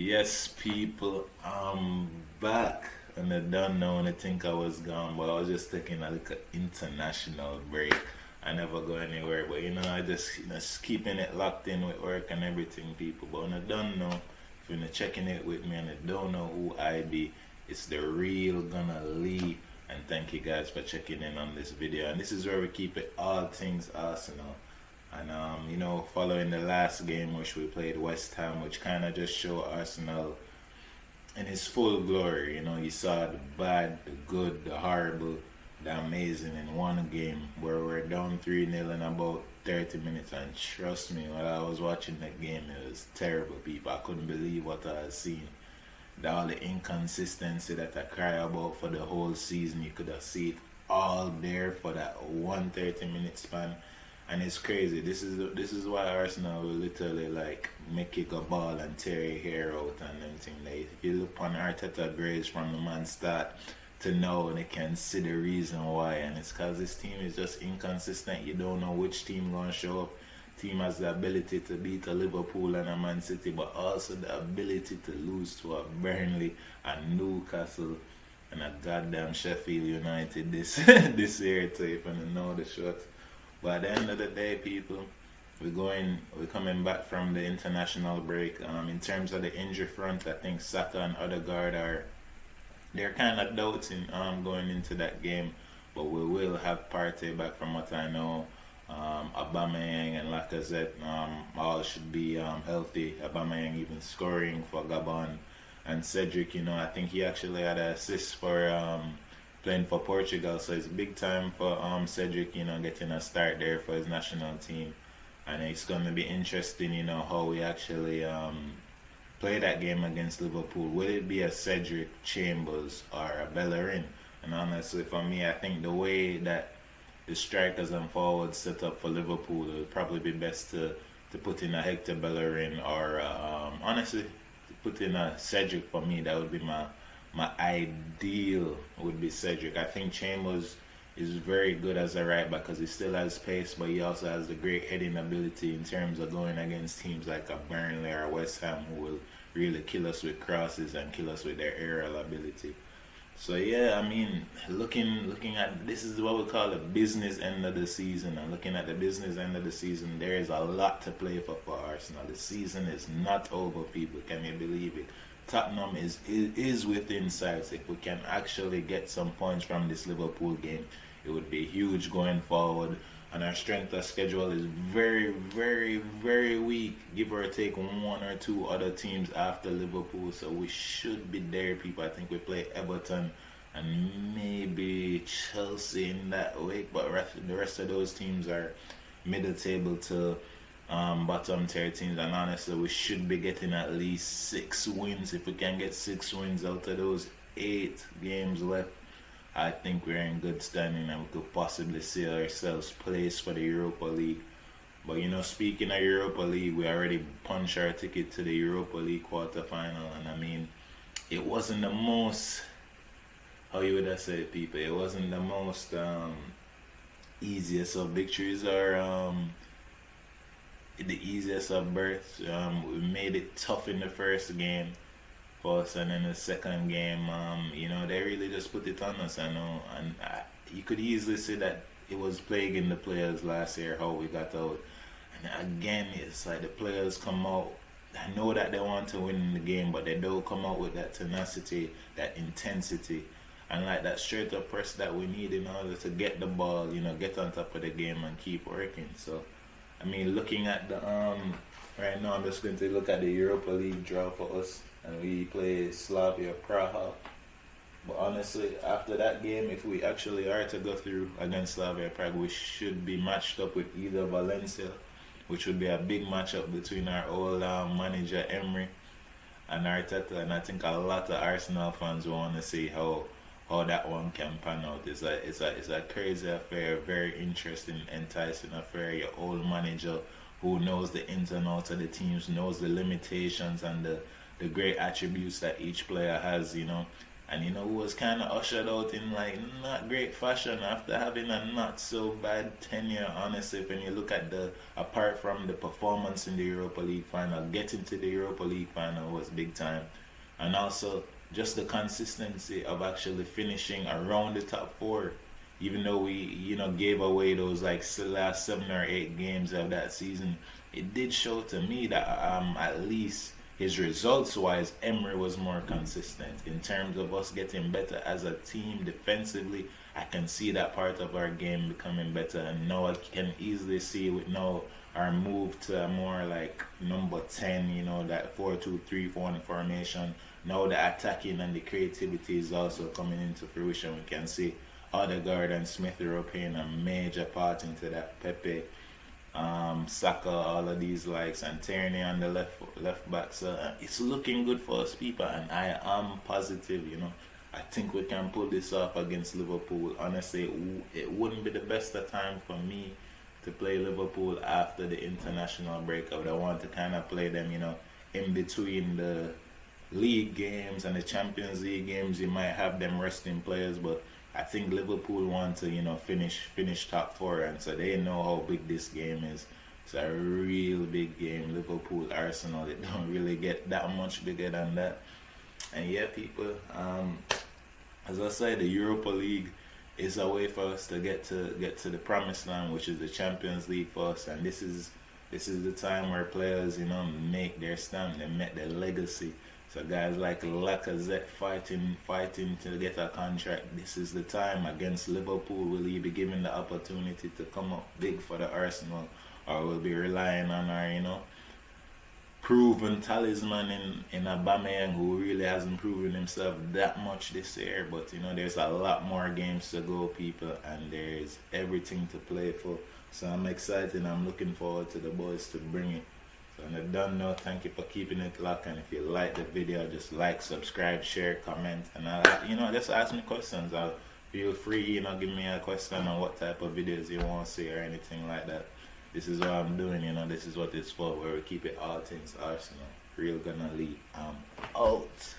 Yes, people, I'm back. And I don't know when I think I was gone, but I was just taking a little international break. I never go anywhere, but I just keeping it locked in with work and everything, people. But when I don't know, if you're not checking it with me and I don't know who I be, it's the real gonna Lee. And thank you guys for checking in on this video. And this is where we keep it all things Arsenal. And following the last game which we played West Ham, which kind of just showed Arsenal in its full glory. You saw the bad, the good, the horrible, the amazing in one game where we're down 3-0 in about 30 minutes. And trust me, while I was watching that game, it was terrible, people. I couldn't believe what I had seen. All the inconsistency that I cry about for the whole season, you could have seen it all there for that 1 30 minute span. And it's crazy. This is why Arsenal will literally like make you go ball and tear your hair out and everything. Like if you look on Arteta grades from the man start to now, they can see the reason why, and it's because this team is just inconsistent. You don't know which team gonna show up. Team has the ability to beat a Liverpool and a Man City, but also the ability to lose to a Burnley and Newcastle and a goddamn Sheffield United this this year too, if you know the shot. But at the end of the day, people, we're coming back from the international break. In terms of the injury front, I think Saka and Odegaard they're kind of doubting going into that game, but we will have Partey back from what I know. Aubameyang and Lacazette all should be healthy. Aubameyang even scoring for Gabon, and Cedric, I think he actually had an assist for playing for Portugal, so it's big time for Cedric, getting a start there for his national team. And it's going to be interesting, how we actually play that game against Liverpool. Will it be a Cedric, Chambers, or a Bellerin? And honestly, for me, I think the way that the strikers and forwards set up for Liverpool, it would probably be best to put in a Hector Bellerin or, honestly, to put in a Cedric for me. That would be my ideal would be Cedric. I think Chambers is very good as a right back because he still has pace, but he also has the great heading ability in terms of going against teams like a Burnley or West Ham who will really kill us with crosses and kill us with their aerial ability. So yeah, I mean, looking at this is what we call the business end of the season, and looking at the business end of the season, there is a lot to play for Arsenal. The season is not over, people. Can you believe it? Tottenham is within sight. If we can actually get some points from this Liverpool game, it would be huge going forward. And our strength of schedule is very, very, very weak. Give or take one or two other teams after Liverpool. So we should be there, people. I think we play Everton and maybe Chelsea in that week. But the rest of those teams are middle table to bottom tier teams. And honestly, we should be getting at least 6 wins. If we can get 6 wins out of those 8 games left, I think we're in good standing and we could possibly see ourselves placed for the Europa League. But speaking of Europa League, we already punched our ticket to the Europa League quarterfinal, and I mean, it wasn't the most, how you would have said, people, it wasn't the most easiest of victories or the easiest of births. We made it tough in the first game for us, and in the second game, they really just put it on us. I know, and you could easily say that it was plaguing the players last year how we got out. And again, it's like the players come out. I know that they want to win the game, but they don't come out with that tenacity, that intensity, and like that straight up press that we need in order to get the ball, get on top of the game and keep working. So, I mean, looking at the right now, I'm just going to look at the Europa League draw for us, and we play Slavia Praha. But honestly, after that game, if we actually are to go through against Slavia Prague, we should be matched up with either Valencia, which would be a big matchup between our old manager Emery and Arteta. And I think a lot of Arsenal fans will want to see how that one can pan out. It's a crazy affair, very interesting, enticing affair. Your old manager who knows the ins and outs of the teams, knows the limitations and the great attributes that each player has, And you know, who was kind of ushered out in like not great fashion after having a not so bad tenure. Honestly, when you look at the apart from the performance in the Europa League final, getting to the Europa League final was big time, and also just the consistency of actually finishing around the top four. Even though we, gave away those like last 7 or 8 games of that season, it did show to me that at least his results wise, Emery was more consistent in terms of us getting better as a team defensively. I can see that part of our game becoming better, and now I can easily see with now our move to a more like number 10, that 4-2-3-1 formation. Now the attacking and the creativity is also coming into fruition. We can see Odegaard and Smith are playing a major part into that. Pepe, Saka, all of these likes, and Tierney on the left back. So it's looking good for us, people, and I am positive. I think we can pull this off against Liverpool. Honestly, it wouldn't be the best of time for me to play Liverpool after the international break. I would want to kind of play them, in between the league games and the Champions League games. You might have them resting players, but I think Liverpool want to, finish top four, and so they know how big this game is. It's a real big game. Liverpool, Arsenal, it don't really get that much bigger than that. And yeah, people, as I said, the Europa League is a way for us to get to the promised land, which is the Champions League for us. And this is the time where players, make their stand, they make their legacy. So guys like Lacazette fighting to get a contract. This is the time against Liverpool. Will he be given the opportunity to come up big for the Arsenal, or will be relying on our, proven talisman in Aubameyang, who really hasn't proven himself that much this year? But there's a lot more games to go, people, and there's everything to play for. So I'm excited. I'm looking forward to the boys to bring it. So and if done now, thank you for keeping it locked. And if you like the video, just like, subscribe, share, comment, and just ask me questions. I'll feel free, give me a question on what type of videos you want to see or anything like that. This is what I'm doing, this is what it's for, where we keep it all things Arsenal. Real gonna lead. I'm out.